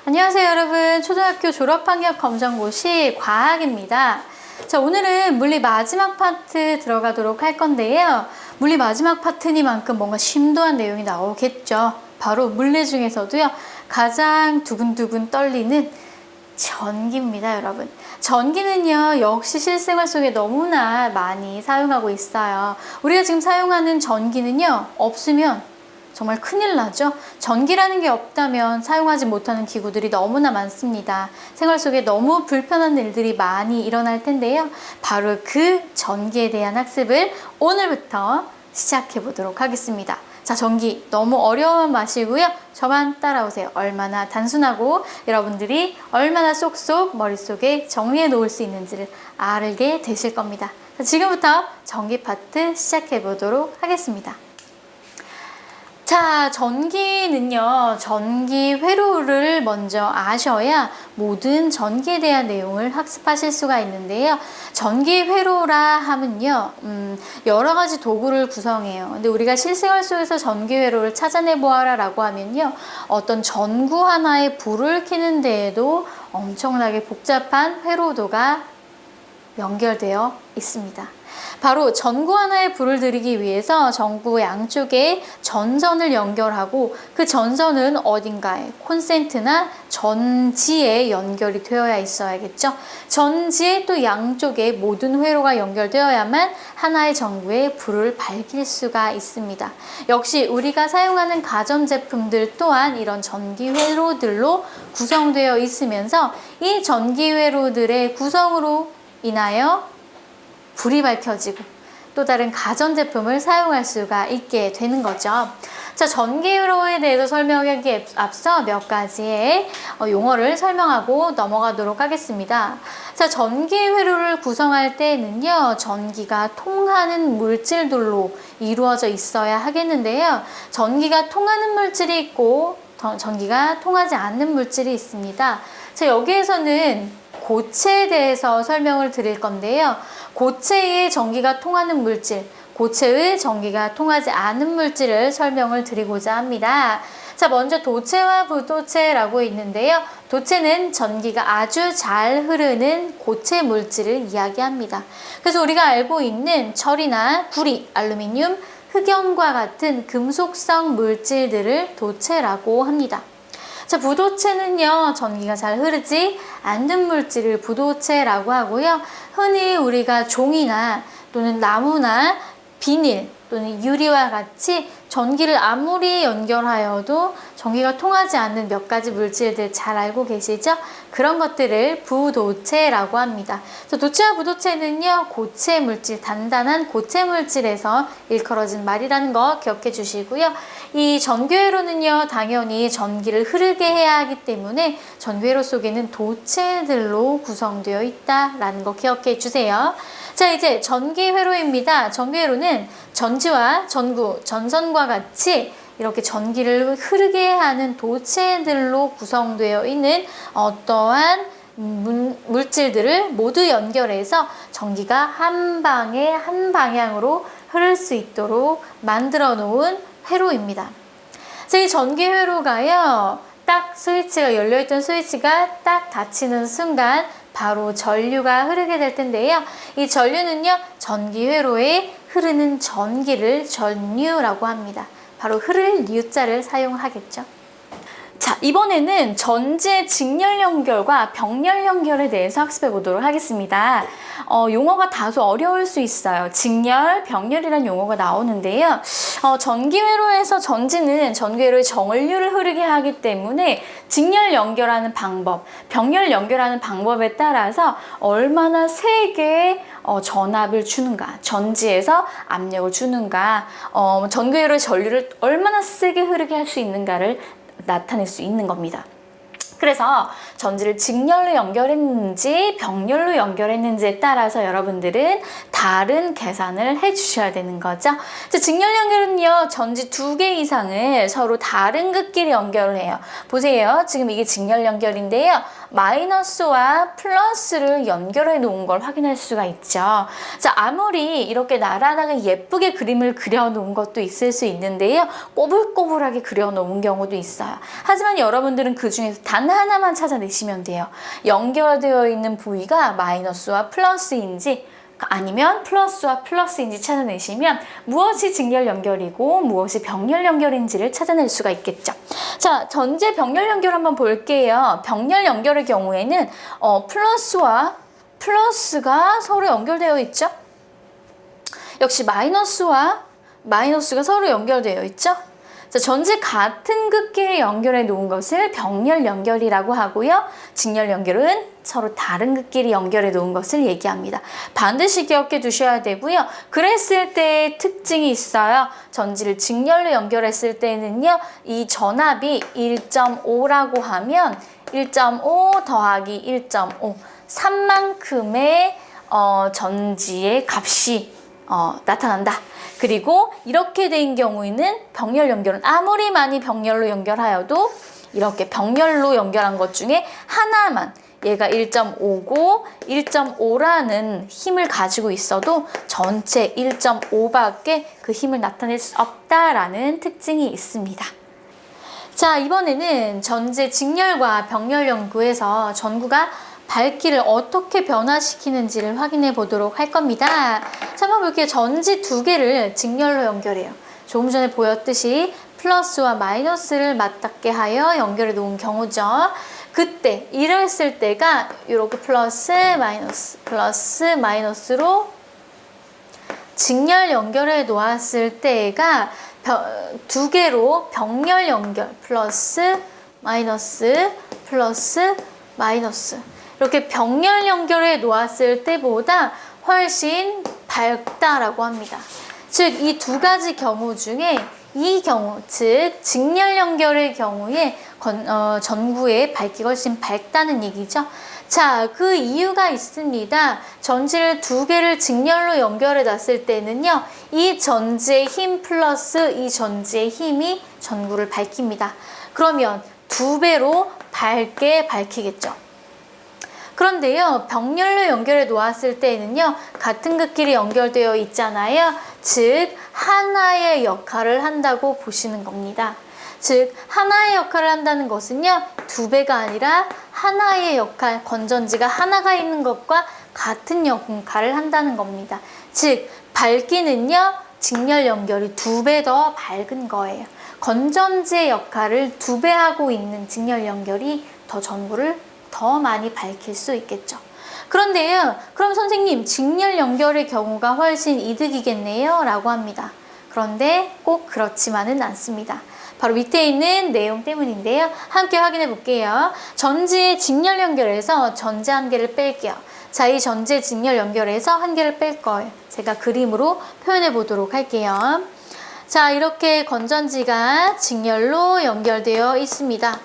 안녕하세요 여러분. 초등학교 졸업학력 검정고시 과학입니다. 자, 오늘은 물리 마지막 파트 들어가도록 할 건데요. 물리 마지막 파트니만큼 뭔가 심도한 내용이 나오겠죠. 바로 물리 중에서도요 가장 두근두근 떨리는 전기입니다, 여러분. 전기는요 역시 실생활 속에 너무나 많이 사용하고 있어요. 우리가 지금 사용하는 전기는요 없으면 정말 큰일 나죠. 전기라는 게 없다면 사용하지 못하는 기구들이 너무나 많습니다. 생활 속에 너무 불편한 일들이 많이 일어날 텐데요. 바로 그 전기에 대한 학습을 오늘부터 시작해 보도록 하겠습니다. 자, 전기 너무 어려워만 마시고요. 저만 따라오세요. 얼마나 단순하고 여러분들이 얼마나 쏙쏙 머릿속에 정리해 놓을 수 있는지를 알게 되실 겁니다. 자, 지금부터 전기 파트 시작해 보도록 하겠습니다. 자, 전기는요, 전기 회로를 먼저 아셔야 모든 전기에 대한 내용을 학습하실 수가 있는데요. 전기 회로라 하면요, 여러 가지 도구를 구성해요. 근데 우리가 실생활 속에서 전기 회로를 찾아내 보아라 라고 하면요, 어떤 전구 하나에 불을 켜는 데에도 엄청나게 복잡한 회로도가 연결되어 있습니다. 바로 전구 하나에 불을 들이기 위해서 전구 양쪽에 전선을 연결하고 그 전선은 어딘가에 콘센트나 전지에 연결이 되어야 있어야겠죠. 전지에 또 양쪽에 모든 회로가 연결되어야만 하나의 전구에 불을 밝힐 수가 있습니다. 역시 우리가 사용하는 가전제품들 또한 이런 전기 회로들로 구성되어 있으면서 이 전기 회로들의 구성으로 인하여 불이 밝혀지고 또 다른 가전제품을 사용할 수가 있게 되는 거죠. 자, 전기회로에 대해서 설명하기에 앞서 몇 가지의 용어를 설명하고 넘어가도록 하겠습니다. 자, 전기회로를 구성할 때는요, 전기가 통하는 물질들로 이루어져 있어야 하겠는데요. 전기가 통하는 물질이 있고 전기가 통하지 않는 물질이 있습니다. 자, 여기에서는 고체에 대해서 설명을 드릴 건데요. 고체의 전기가 통하는 물질, 고체의 전기가 통하지 않은 물질을 설명을 드리고자 합니다. 자, 먼저 도체와 부도체라고 있는데요. 도체는 전기가 아주 잘 흐르는 고체 물질을 이야기합니다. 그래서 우리가 알고 있는 철이나 구리, 알루미늄, 흑연과 같은 금속성 물질들을 도체라고 합니다. 자, 부도체는요, 전기가 잘 흐르지 않는 물질을 부도체라고 하고요. 흔히 우리가 종이나 또는 나무나 비닐 또는 유리와 같이 전기를 아무리 연결하여도 전기가 통하지 않는 몇 가지 물질들 잘 알고 계시죠? 그런 것들을 부도체라고 합니다. 도체와 부도체는요, 고체 물질, 단단한 고체 물질에서 일컬어진 말이라는 거 기억해 주시고요. 이 전기회로는요, 당연히 전기를 흐르게 해야 하기 때문에 전기회로 속에는 도체들로 구성되어 있다라는 거 기억해 주세요. 자, 이제 전기회로입니다. 전기회로는 전지와 전구, 전선과 같이 이렇게 전기를 흐르게 하는 도체들로 구성되어 있는 어떠한 물질들을 모두 연결해서 전기가 한 방에 한 방향으로 흐를 수 있도록 만들어 놓은 회로입니다. 자, 이 전기 회로가요, 딱 스위치가 열려있던 스위치가 딱 닫히는 순간 바로 전류가 흐르게 될 텐데요. 이 전류는요, 전기 회로에 흐르는 전기를 전류라고 합니다. 바로 흐를 류자를 사용하겠죠. 자, 이번에는 전지의 직렬 연결과 병렬 연결에 대해서 학습해 보도록 하겠습니다. 용어가 다소 어려울 수 있어요. 직렬, 병렬이라는 용어가 나오는데요. 전기회로에서 전지는 전기회로의 전류를 흐르게 하기 때문에 직렬 연결하는 방법, 병렬 연결하는 방법에 따라서 얼마나 세게 전압을 주는가, 전지에서 압력을 주는가, 전기회로의 전류를 얼마나 세게 흐르게 할 수 있는가를 나타낼 수 있는 겁니다. 그래서 전지를 직렬로 연결했는지 병렬로 연결했는지에 따라서 여러분들은 다른 계산을 해주셔야 되는 거죠. 자, 직렬 연결은요, 전지 2개 이상을 서로 다른 극끼리 연결을 해요. 보세요. 지금 이게 직렬 연결인데요. 마이너스와 플러스를 연결해 놓은 걸 확인할 수가 있죠. 자, 아무리 이렇게 나란하게 예쁘게 그림을 그려 놓은 것도 있을 수 있는데요. 꼬불꼬불하게 그려 놓은 경우도 있어요. 하지만 여러분들은 그 중에서 단 하나만 찾아내시면 돼요. 연결되어 있는 부위가 마이너스와 플러스인지 아니면 플러스와 플러스인지 찾아내시면 무엇이 직렬 연결이고 무엇이 병렬 연결인지를 찾아낼 수가 있겠죠. 자, 전제 병렬 연결 한번 볼게요. 병렬 연결의 경우에는 플러스와 플러스가 서로 연결되어 있죠. 역시 마이너스와 마이너스가 서로 연결되어 있죠. 자, 전체 같은 극끼리 연결해 놓은 것을 병렬 연결이라고 하고요. 직렬 연결은 서로 다른 극끼리 연결해 놓은 것을 얘기합니다. 반드시 기억해 두셔야 되고요. 그랬을 때의 특징이 있어요. 전지를 직렬로 연결했을 때는요. 이 전압이 1.5라고 하면 1.5 더하기 1.5 3만큼의 전지의 값이 나타난다. 그리고 이렇게 된 경우에는 병렬 연결은 아무리 많이 병렬로 연결하여도 이렇게 병렬로 연결한 것 중에 하나만 얘가 1.5고 1.5라는 힘을 가지고 있어도 전체 1.5밖에 그 힘을 나타낼 수 없다라는 특징이 있습니다. 자, 이번에는 전제 직렬과 병렬 연구에서 전구가 밝기를 어떻게 변화시키는지를 확인해 보도록 할 겁니다. 자, 한번 볼게요. 전지 2개를 직렬로 연결해요. 조금 전에 보였듯이 플러스와 마이너스를 맞닿게 하여 연결해 놓은 경우죠. 그때 이랬을 때가 이렇게 플러스 마이너스로 직렬 연결해 놓았을 때가 2개로 병렬 연결 플러스 마이너스 이렇게 병렬 연결해 놓았을 때보다 훨씬 밝다라고 합니다. 즉, 이 2가지 경우 중에 이 경우, 즉 직렬 연결의 경우에 전구의 밝기가 훨씬 밝다는 얘기죠. 자, 그 이유가 있습니다. 전지를 2개를 직렬로 연결해 놨을 때는요, 이 전지의 힘 플러스 이 전지의 힘이 전구를 밝힙니다. 그러면 2배로 밝게 밝히겠죠. 그런데요, 병렬로 연결해 놓았을 때는요, 같은 극끼리 연결되어 있잖아요. 즉, 하나의 역할을 한다고 보시는 겁니다. 즉, 하나의 역할을 한다는 것은요, 2배가 아니라 하나의 역할, 건전지가 하나가 있는 것과 같은 역할을 한다는 겁니다. 즉, 밝기는요, 직렬 연결이 2배 더 밝은 거예요. 건전지의 역할을 2배 하고 있는 직렬 연결이 더 전구를 더 많이 밝힐 수 있겠죠. 그런데요, 그럼 선생님, 직렬 연결의 경우가 훨씬 이득이겠네요? 라고 합니다. 그런데 꼭 그렇지만은 않습니다. 바로 밑에 있는 내용 때문인데요. 함께 확인해 볼게요. 전지의 직렬 연결에서 전지 한 개를 뺄게요. 자, 이 전지의 직렬 연결에서 한 개를 뺄 거예요. 제가 그림으로 표현해 보도록 할게요. 자, 이렇게 건전지가 직렬로 연결되어 있습니다.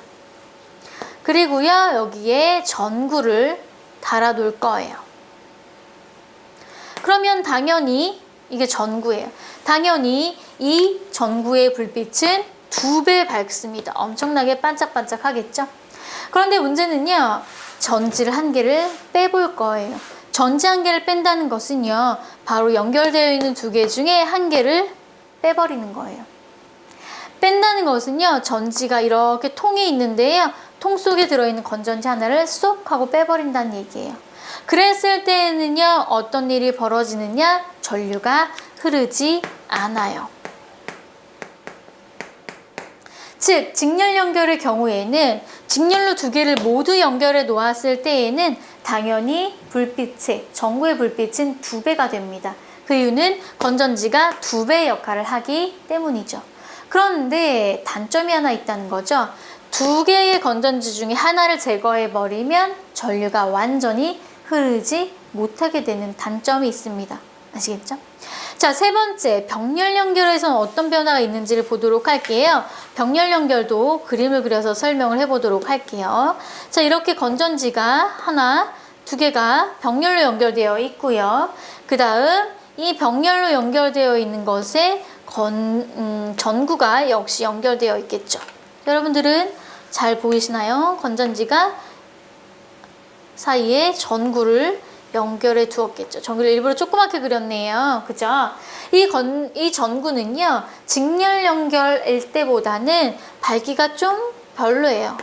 그리고요, 여기에 전구를 달아 놓을 거예요. 그러면 당연히 이게 전구예요. 당연히 이 전구의 불빛은 2배 밝습니다. 엄청나게 반짝반짝 하겠죠? 그런데 문제는요, 전지를 한 개를 빼볼 거예요. 전지 한 개를 뺀다는 것은요, 바로 연결되어 있는 2개 중에 한 개를 빼버리는 거예요. 뺀다는 것은요, 전지가 이렇게 통이 있는데요, 통 속에 들어있는 건전지 하나를 쏙 하고 빼버린다는 얘기예요. 그랬을 때에는요, 어떤 일이 벌어지느냐? 전류가 흐르지 않아요. 즉, 직렬 연결의 경우에는 직렬로 2개를 모두 연결해 놓았을 때에는 당연히 전구의 불빛은 2배가 됩니다. 그 이유는 건전지가 2배의 역할을 하기 때문이죠. 그런데 단점이 하나 있다는 거죠. 2개의 건전지 중에 하나를 제거해버리면 전류가 완전히 흐르지 못하게 되는 단점이 있습니다. 아시겠죠? 자, 3번째, 병렬 연결에서는 어떤 변화가 있는지를 보도록 할게요. 병렬 연결도 그림을 그려서 설명을 해보도록 할게요. 자, 이렇게 건전지가 하나, 두 개가 병렬로 연결되어 있고요. 그 다음 이 병렬로 연결되어 있는 것에 전구가 역시 연결되어 있겠죠. 여러분들은 잘 보이시나요? 건전지가 사이에 전구를 연결해 두었겠죠. 전구를 일부러 조그맣게 그렸네요. 그죠? 이 전구는요, 직렬 연결일 때보다는 밝기가 좀 별로예요.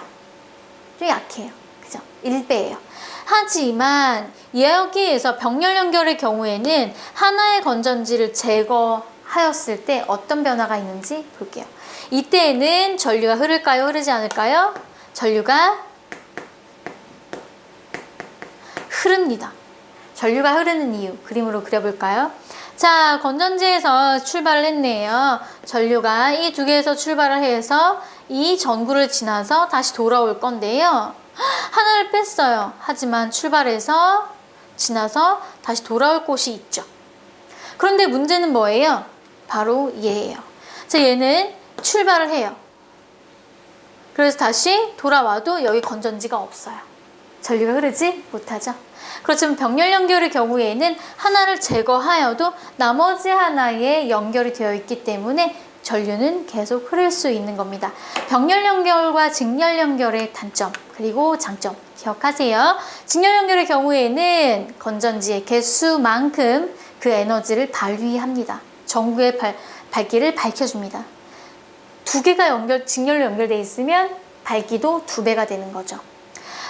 좀 약해요. 그죠? 1배예요. 하지만 여기에서 병렬 연결의 경우에는 하나의 건전지를 제거하였을 때 어떤 변화가 있는지 볼게요. 이때에는 전류가 흐를까요? 흐르지 않을까요? 전류가 흐릅니다. 전류가 흐르는 이유 그림으로 그려볼까요? 자, 건전지에서 출발을 했네요. 전류가 이 두 개에서 출발을 해서 이 전구를 지나서 다시 돌아올 건데요. 하나를 뺐어요. 하지만 출발해서 지나서 다시 돌아올 곳이 있죠. 그런데 문제는 뭐예요? 바로 얘예요. 자, 얘는 출발을 해요. 그래서 다시 돌아와도 여기 건전지가 없어요. 전류가 흐르지 못하죠. 그렇지만 병렬 연결의 경우에는 하나를 제거하여도 나머지 하나에 연결이 되어 있기 때문에 전류는 계속 흐를 수 있는 겁니다. 병렬 연결과 직렬 연결의 단점 그리고 장점 기억하세요. 직렬 연결의 경우에는 건전지의 개수만큼 그 에너지를 발휘합니다. 전구의 밝기를 밝혀줍니다. 두 개가 직렬로 연결되어 있으면 밝기도 2배가 되는 거죠.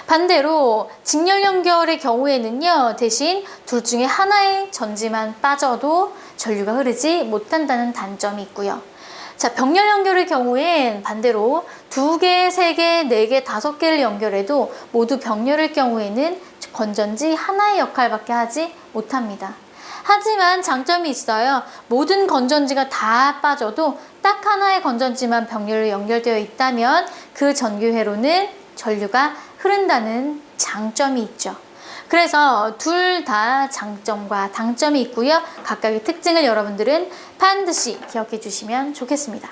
반대로 직렬 연결의 경우에는요, 대신 둘 중에 하나의 전지만 빠져도 전류가 흐르지 못한다는 단점이 있고요. 자, 병렬 연결의 경우엔 반대로 2개, 3개, 4개, 5개를 연결해도 모두 병렬일 경우에는 건전지 하나의 역할밖에 하지 못합니다. 하지만 장점이 있어요. 모든 건전지가 다 빠져도 딱 하나의 건전지만 병렬로 연결되어 있다면 그 전기회로는 전류가 흐른다는 장점이 있죠. 그래서 둘 다 장점과 단점이 있고요. 각각의 특징을 여러분들은 반드시 기억해 주시면 좋겠습니다.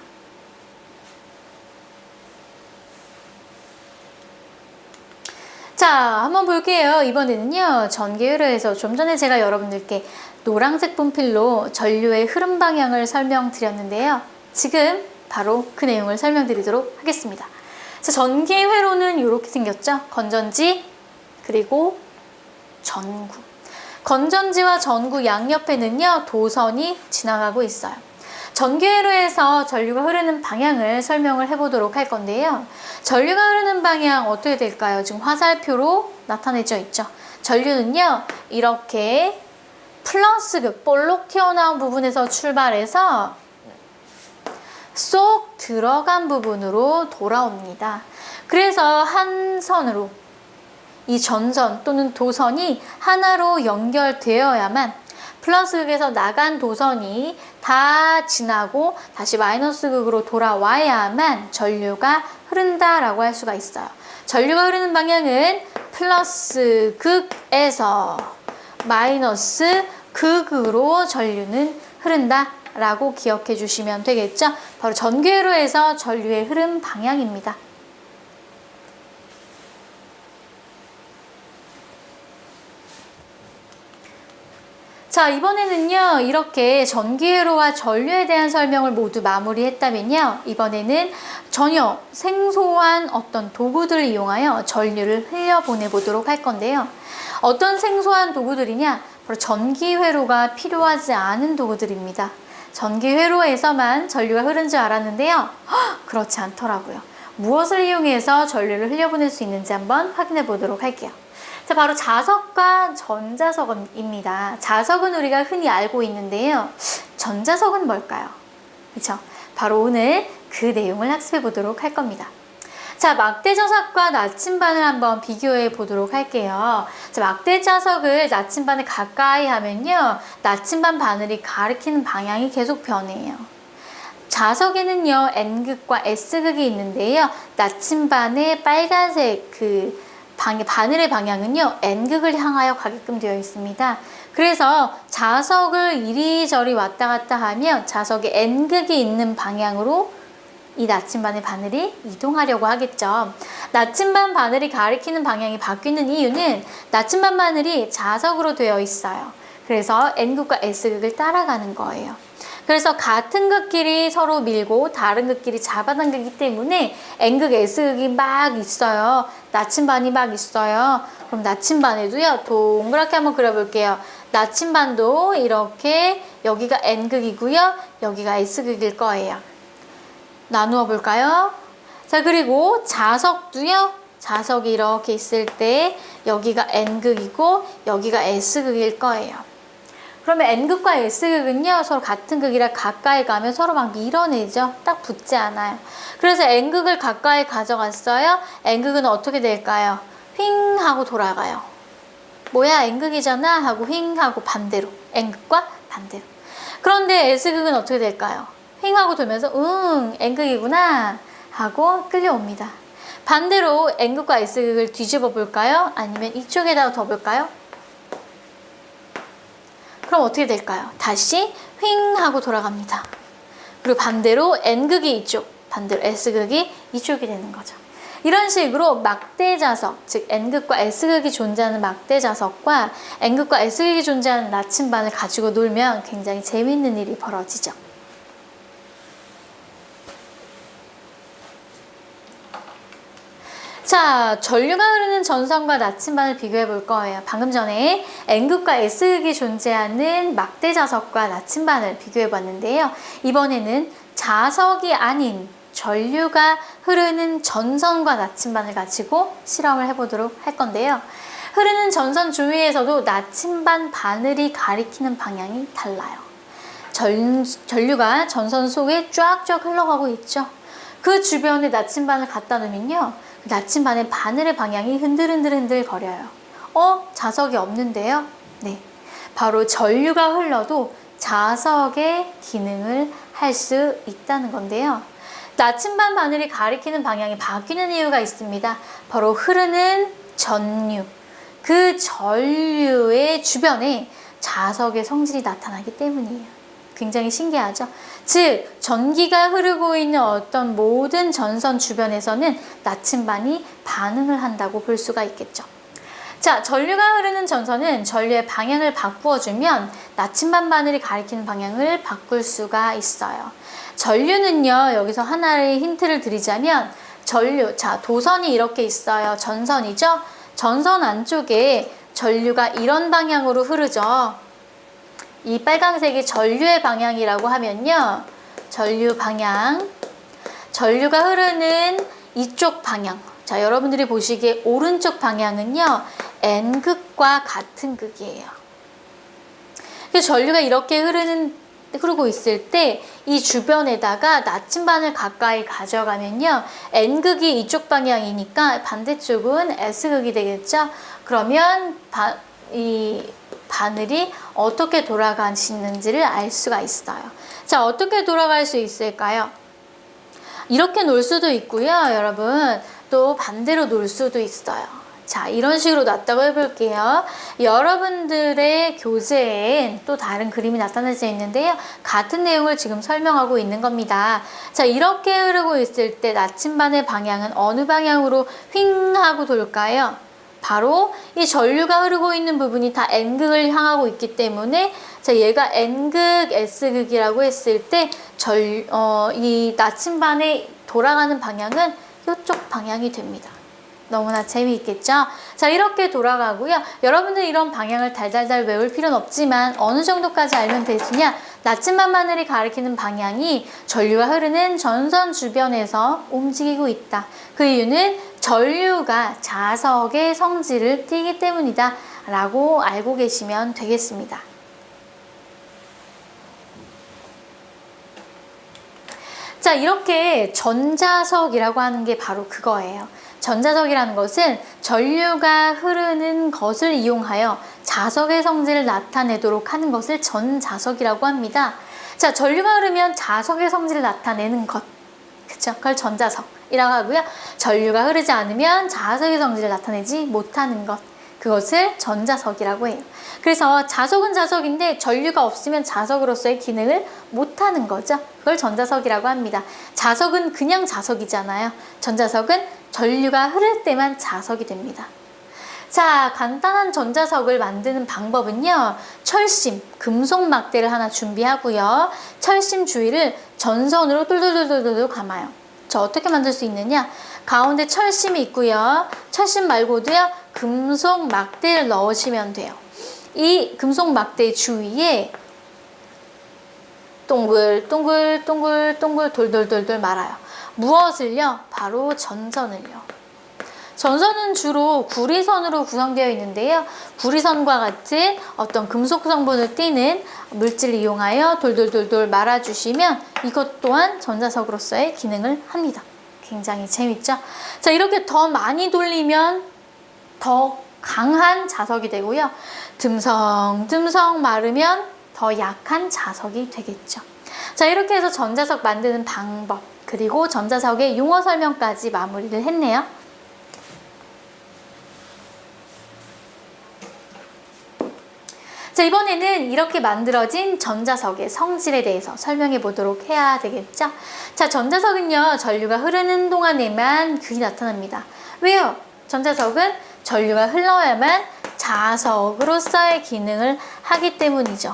자, 한번 볼게요. 이번에는요, 전기회로에서 좀 전에 제가 여러분들께 노란색 분필로 전류의 흐름 방향을 설명드렸는데요. 지금 바로 그 내용을 설명드리도록 하겠습니다. 자, 전기회로는 이렇게 생겼죠. 건전지 그리고 전구. 건전지와 전구 양옆에는요, 도선이 지나가고 있어요. 전기회로에서 전류가 흐르는 방향을 설명을 해보도록 할 건데요. 전류가 흐르는 방향 어떻게 될까요? 지금 화살표로 나타내져 있죠. 전류는요, 이렇게 플러스극, 볼록 튀어나온 부분에서 출발해서 쏙 들어간 부분으로 돌아옵니다. 그래서 한 선으로 이 전선 또는 도선이 하나로 연결되어야만 플러스극에서 나간 도선이 다 지나고 다시 마이너스극으로 돌아와야만 전류가 흐른다라고 할 수가 있어요. 전류가 흐르는 방향은 플러스극에서 마이너스극으로 전류는 흐른다 라고 기억해 주시면 되겠죠. 바로 전기회로에서 전류의 흐름 방향입니다. 자, 이번에는요, 이렇게 전기회로와 전류에 대한 설명을 모두 마무리했다면요, 이번에는 전혀 생소한 어떤 도구들을 이용하여 전류를 흘려보내 보도록 할 건데요. 어떤 생소한 도구들이냐? 바로 전기회로가 필요하지 않은 도구들입니다. 전기회로에서만 전류가 흐른 줄 알았는데요. 그렇지 않더라고요. 무엇을 이용해서 전류를 흘려보낼 수 있는지 한번 확인해 보도록 할게요. 자, 바로 자석과 전자석입니다. 자석은 우리가 흔히 알고 있는데요. 전자석은 뭘까요? 그렇죠? 바로 오늘 그 내용을 학습해 보도록 할 겁니다. 자, 막대자석과 나침반을 한번 비교해 보도록 할게요. 자, 막대자석을 나침반에 가까이 하면요, 나침반 바늘이 가리키는 방향이 계속 변해요. 자석에는요, N극과 S극이 있는데요, 나침반의 빨간색 바늘의 방향은요, N극을 향하여 가게끔 되어 있습니다. 그래서 자석을 이리저리 왔다 갔다 하면 자석에 N극이 있는 방향으로 이 나침반의 바늘이 이동하려고 하겠죠. 나침반 바늘이 가리키는 방향이 바뀌는 이유는 나침반 바늘이 자석으로 되어 있어요. 그래서 N극과 S극을 따라가는 거예요. 그래서 같은 극끼리 서로 밀고 다른 극끼리 잡아당기기 때문에 N극, S극이 막 있어요. 나침반이 막 있어요. 그럼 나침반에도요, 동그랗게 한번 그려볼게요. 나침반도 이렇게 여기가 N극이고요. 여기가 S극일 거예요. 나누어 볼까요? 자, 그리고 자석도요. 자석이 이렇게 있을 때 여기가 N극이고 여기가 S극일 거예요. 그러면 N극과 S극은요, 서로 같은 극이라 가까이 가면 서로 막 밀어내죠. 딱 붙지 않아요. 그래서 N극을 가까이 가져갔어요. N극은 어떻게 될까요? 휙 하고 돌아가요. 뭐야, N극이잖아 하고 휙 하고 반대로. N극과 반대로. 그런데 S극은 어떻게 될까요? 휙 하고 돌면서 N극이구나 하고 끌려옵니다. 반대로 N극과 S극을 뒤집어 볼까요? 아니면 이쪽에다가 더 볼까요? 그럼 어떻게 될까요? 다시 휙 하고 돌아갑니다. 그리고 반대로 N극이 이쪽, 반대로 S극이 이쪽이 되는 거죠. 이런 식으로 막대자석, 즉 N극과 S극이 존재하는 막대자석과 N극과 S극이 존재하는 나침반을 가지고 놀면 굉장히 재미있는 일이 벌어지죠. 자, 전류가 흐르는 전선과 나침반을 비교해 볼 거예요. 방금 전에 N극과 S극이 존재하는 막대자석과 나침반을 비교해 봤는데요. 이번에는 자석이 아닌 전류가 흐르는 전선과 나침반을 가지고 실험을 해보도록 할 건데요. 흐르는 전선 주위에서도 나침반 바늘이 가리키는 방향이 달라요. 전류가 전선 속에 쫙쫙 흘러가고 있죠. 그 주변에 나침반을 갖다 놓으면요. 나침반의 바늘의 방향이 흔들흔들 거려요. 자석이 없는데요? 네, 바로 전류가 흘러도 자석의 기능을 할 수 있다는 건데요. 나침반 바늘이 가리키는 방향이 바뀌는 이유가 있습니다. 바로 흐르는 전류, 그 전류의 주변에 자석의 성질이 나타나기 때문이에요. 굉장히 신기하죠? 즉, 전기가 흐르고 있는 어떤 모든 전선 주변에서는 나침반이 반응을 한다고 볼 수가 있겠죠. 자, 전류가 흐르는 전선은 전류의 방향을 바꾸어주면 나침반 바늘이 가리키는 방향을 바꿀 수가 있어요. 전류는요, 여기서 하나의 힌트를 드리자면 전류, 자, 도선이 이렇게 있어요. 전선이죠? 전선 안쪽에 전류가 이런 방향으로 흐르죠. 이 빨강색이 전류의 방향이라고 하면요. 전류 방향, 전류가 흐르는 이쪽 방향. 자, 여러분들이 보시기에 오른쪽 방향은요. N극과 같은 극이에요. 전류가 이렇게 흐르고 있을 때 이 주변에다가 나침반을 가까이 가져가면요. N극이 이쪽 방향이니까 반대쪽은 S극이 되겠죠. 그러면 이 바늘이 어떻게 돌아가시는지를 알 수가 있어요. 자, 어떻게 돌아갈 수 있을까요? 이렇게 놀 수도 있고요, 여러분. 또 반대로 놀 수도 있어요. 자, 이런 식으로 놨다고 해볼게요. 여러분들의 교재엔 또 다른 그림이 나타날 수 있는데요. 같은 내용을 지금 설명하고 있는 겁니다. 자, 이렇게 흐르고 있을 때 나침반의 방향은 어느 방향으로 휙 하고 돌까요? 바로 이 전류가 흐르고 있는 부분이 다 N극을 향하고 있기 때문에 자, 얘가 N극, S극이라고 했을 때 이 나침반의 돌아가는 방향은 이쪽 방향이 됩니다. 너무나 재미있겠죠? 자, 이렇게 돌아가고요. 여러분들 이런 방향을 달달달 외울 필요는 없지만 어느 정도까지 알면 되느냐? 나침반 바늘이 가리키는 방향이 전류가 흐르는 전선 주변에서 움직이고 있다. 그 이유는 전류가 자석의 성질을 띠기 때문이다 라고 알고 계시면 되겠습니다. 자, 이렇게 전자석이라고 하는 게 바로 그거예요. 전자석이라는 것은 전류가 흐르는 것을 이용하여 자석의 성질을 나타내도록 하는 것을 전자석이라고 합니다. 자, 전류가 흐르면 자석의 성질을 나타내는 것, 그쵸? 그걸 전자석이라고 하고요. 전류가 흐르지 않으면 자석의 성질을 나타내지 못하는 것, 그것을 전자석이라고 해요. 그래서 자석은 자석인데 전류가 없으면 자석으로서의 기능을 못하는 거죠. 그걸 전자석이라고 합니다. 자석은 그냥 자석이잖아요. 전자석은 전류가 흐를 때만 자석이 됩니다. 자, 간단한 전자석을 만드는 방법은요. 철심, 금속 막대를 하나 준비하고요. 철심 주위를 전선으로 똘똘똘똘 감아요. 자, 어떻게 만들 수 있느냐? 가운데 철심이 있고요. 철심 말고도요. 금속 막대를 넣으시면 돼요. 이 금속 막대 주위에 동글동글 돌돌돌돌 말아요. 무엇을요? 바로 전선을요. 전선은 주로 구리선으로 구성되어 있는데요. 구리선과 같은 어떤 금속 성분을 띠는 물질을 이용하여 돌돌돌돌 말아주시면 이것 또한 전자석으로서의 기능을 합니다. 굉장히 재밌죠? 자, 이렇게 더 많이 돌리면 더 강한 자석이 되고요. 듬성듬성 마르면 더 약한 자석이 되겠죠. 자, 이렇게 해서 전자석 만드는 방법, 그리고 전자석의 용어 설명까지 마무리를 했네요. 자, 이번에는 이렇게 만들어진 전자석의 성질에 대해서 설명해 보도록 해야 되겠죠? 자, 전자석은요, 전류가 흐르는 동안에만 그게 나타납니다. 왜요? 전자석은 전류가 흘러야만 자석으로서의 기능을 하기 때문이죠.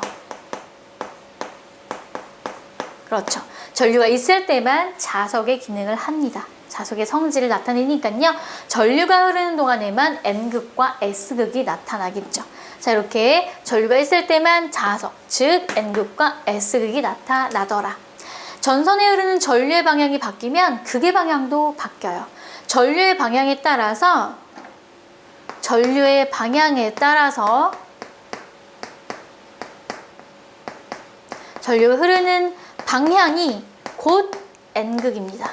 그렇죠. 전류가 있을 때만 자석의 기능을 합니다. 자석의 성질을 나타내니까요. 전류가 흐르는 동안에만 N극과 S극이 나타나겠죠. 자, 이렇게 전류가 있을 때만 자석, 즉 N극과 S극이 나타나더라. 전선에 흐르는 전류의 방향이 바뀌면 극의 방향도 바뀌어요. 전류의 방향에 따라서 전류가 흐르는 방향이 곧 N극입니다.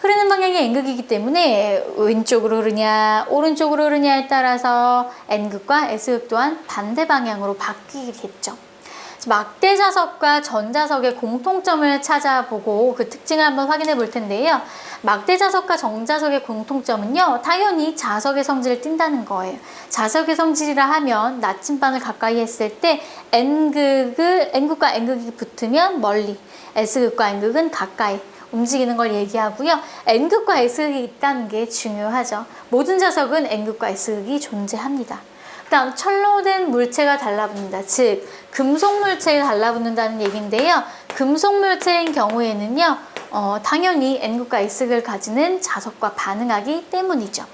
흐르는 방향이 N극이기 때문에 왼쪽으로 흐르냐 오른쪽으로 흐르냐에 따라서 N극과 S극 또한 반대 방향으로 바뀌겠죠. 막대 자석과 전자석의 공통점을 찾아보고 그 특징을 한번 확인해 볼 텐데요. 막대 자석과 전자석의 공통점은요, 당연히 자석의 성질을 띈다는 거예요. 자석의 성질이라 하면 나침반을 가까이 했을 때 N극과 N극이 붙으면 멀리, S극과 N극은 가까이 움직이는 걸 얘기하고요. N극과 S극이 있다는 게 중요하죠. 모든 자석은 N극과 S극이 존재합니다. 그다음 철로된 물체가 달라붙는다. 즉 금속 물체가 달라붙는다는 얘기인데요. 금속 물체인 경우에는요. 당연히 N극과 S극을 가지는 자석과 반응하기 때문이죠.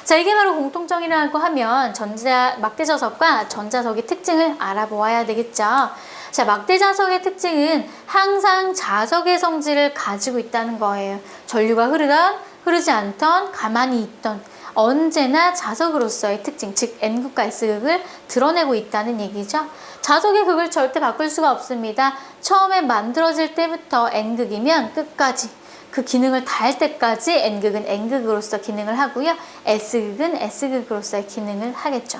자, 이게 바로 공통점이라고 하면 막대 자석과 전자석의 특징을 알아보아야 되겠죠. 자, 막대 자석의 특징은 항상 자석의 성질을 가지고 있다는 거예요. 전류가 흐르던 흐르지 않던 가만히 있던 언제나 자석으로서의 특징, 즉 N극과 S극을 드러내고 있다는 얘기죠. 자석의 극을 절대 바꿀 수가 없습니다. 처음에 만들어질 때부터 N극이면 끝까지 그 기능을 다할 때까지 N극은 N극으로서 기능을 하고요. S극은 S극으로서의 기능을 하겠죠.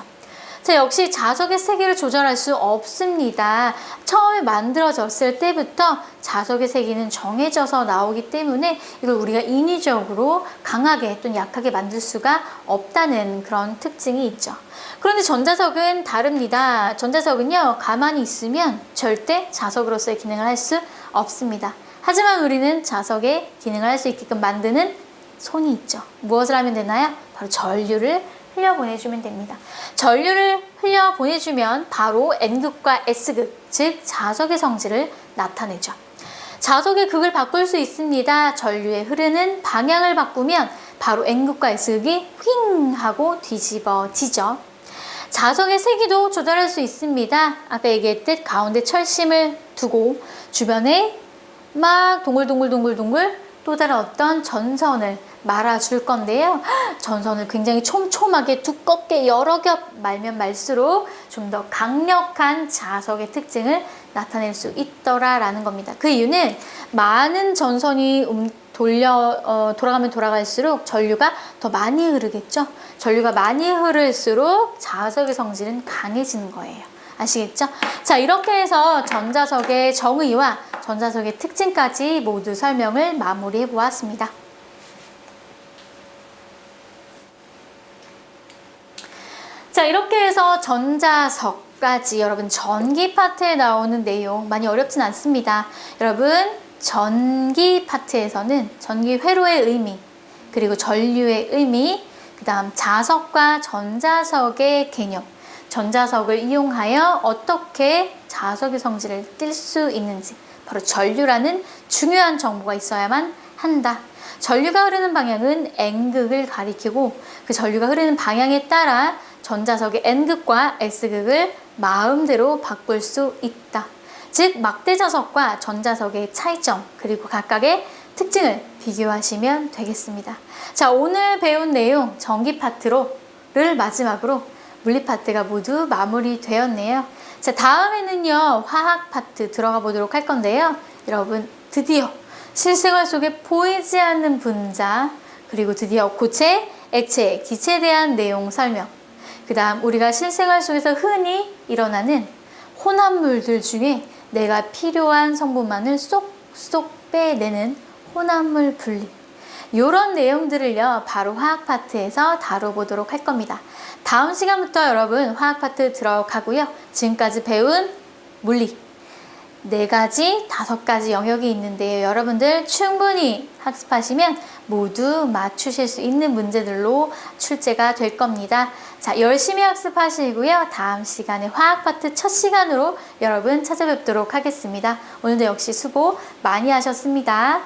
자, 역시 자석의 세기를 조절할 수 없습니다. 처음에 만들어졌을 때부터 자석의 세기는 정해져서 나오기 때문에 이걸 우리가 인위적으로 강하게 또는 약하게 만들 수가 없다는 그런 특징이 있죠. 그런데 전자석은 다릅니다. 전자석은요, 가만히 있으면 절대 자석으로서의 기능을 할 수 없습니다. 하지만 우리는 자석의 기능을 할 수 있게끔 만드는 손이 있죠. 무엇을 하면 되나요? 바로 전류를 흘려보내주면 됩니다. 전류를 흘려보내주면 바로 N극과 S극, 즉 자석의 성질을 나타내죠. 자석의 극을 바꿀 수 있습니다. 전류의 흐르는 방향을 바꾸면 바로 N극과 S극이 휙 하고 뒤집어지죠. 자석의 세기도 조절할 수 있습니다. 아까 얘기했듯 가운데 철심을 두고 주변에 막 동글동글 또 다른 어떤 전선을 말아줄 건데요. 전선을 굉장히 촘촘하게 두껍게 여러 겹 말면 말수록 좀 더 강력한 자석의 특징을 나타낼 수 있더라라는 겁니다. 그 이유는 많은 전선이 돌아가면 돌아갈수록 전류가 더 많이 흐르겠죠. 전류가 많이 흐를수록 자석의 성질은 강해지는 거예요. 아시겠죠? 자, 이렇게 해서 전자석의 정의와 전자석의 특징까지 모두 설명을 마무리해 보았습니다. 자, 이렇게 해서 전자석까지 여러분 전기 파트에 나오는 내용 많이 어렵진 않습니다. 여러분 전기 파트에서는 전기 회로의 의미, 그리고 전류의 의미, 그 다음 자석과 전자석의 개념, 전자석을 이용하여 어떻게 자석의 성질을 띨 수 있는지, 바로 전류라는 중요한 정보가 있어야만 한다. 전류가 흐르는 방향은 N극을 가리키고 그 전류가 흐르는 방향에 따라 전자석의 N극과 S극을 마음대로 바꿀 수 있다. 즉 막대자석과 전자석의 차이점, 그리고 각각의 특징을 비교하시면 되겠습니다. 자, 오늘 배운 내용 전기 파트를 마지막으로 물리 파트가 모두 마무리되었네요. 자, 다음에는요 화학 파트 들어가 보도록 할 건데요. 여러분 드디어 실생활 속에 보이지 않는 분자, 그리고 드디어 고체, 액체, 기체에 대한 내용 설명, 그 다음 우리가 실생활 속에서 흔히 일어나는 혼합물들 중에 내가 필요한 성분만을 쏙쏙 빼내는 혼합물 분리, 이런 내용들을요 바로 화학 파트에서 다뤄보도록 할 겁니다. 다음 시간부터 여러분 화학 파트 들어가고요. 지금까지 배운 물리 4가지, 5가지 영역이 있는데요. 여러분들 충분히 학습하시면 모두 맞추실 수 있는 문제들로 출제가 될 겁니다. 자, 열심히 학습하시고요. 다음 시간에 화학 파트 첫 시간으로 여러분 찾아뵙도록 하겠습니다. 오늘도 역시 수고 많이 하셨습니다.